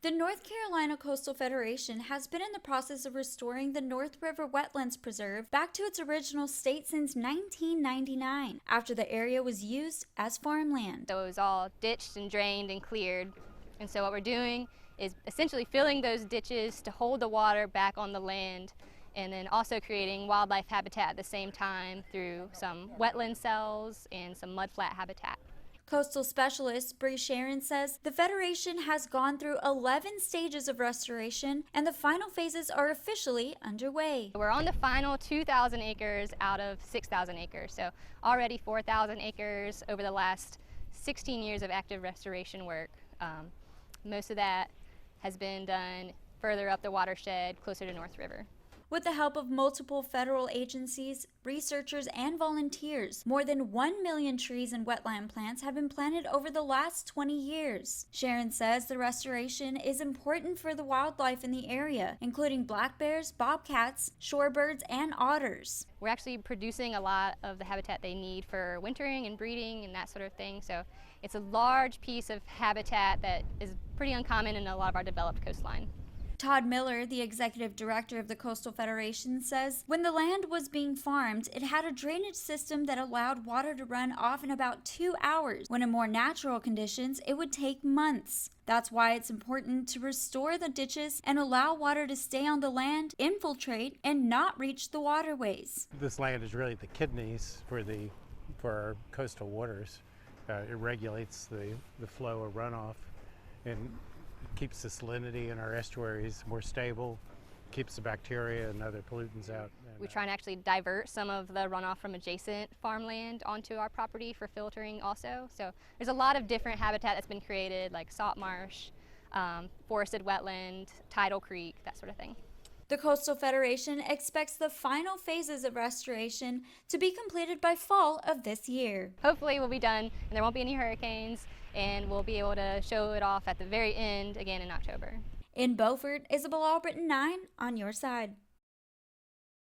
The North Carolina Coastal Federation has been in the process of restoring the North River Wetlands Preserve back to its original state since 1999, after the area was used as farmland. So it was all ditched and drained and cleared. And so what we're doing is essentially filling those ditches to hold the water back on the land, and then also creating wildlife habitat at the same time through some wetland cells and some mudflat habitat. Coastal specialist Bree Sharon says the Federation has gone through 11 stages of restoration and the final phases are officially underway. We're on the final 2,000 acres out of 6,000 acres, so already 4,000 acres over the last 16 years of active restoration work. Most of that has been done further up the watershed, closer to North River. With the help of multiple federal agencies, researchers, and volunteers, more than 1 million trees and wetland plants have been planted over the last 20 years. Sharon says the restoration is important for the wildlife in the area, including black bears, bobcats, shorebirds, and otters. We're actually producing a lot of the habitat they need for wintering and breeding and that sort of thing, so it's a large piece of habitat that is pretty uncommon in a lot of our developed coastline. Todd Miller, the executive director of the Coastal Federation, says when the land was being farmed, it had a drainage system that allowed water to run off in about 2 hours, when in more natural conditions, it would take months. That's why it's important to restore the ditches and allow water to stay on the land, infiltrate, and not reach the waterways. This land is really the kidneys for our coastal waters. It regulates the flow of runoff and keeps the salinity in our estuaries more stable, keeps the bacteria and other pollutants out. We try and actually divert some of the runoff from adjacent farmland onto our property for filtering also. So there's a lot of different habitat that's been created, like salt marsh, forested wetland, tidal creek, that sort of thing. The Coastal Federation expects the final phases of restoration to be completed by fall of this year. Hopefully we'll be done and there won't be any hurricanes, and we'll be able to show it off at the very end again in October. In Beaufort, Isabel Albritton, 9 on your side.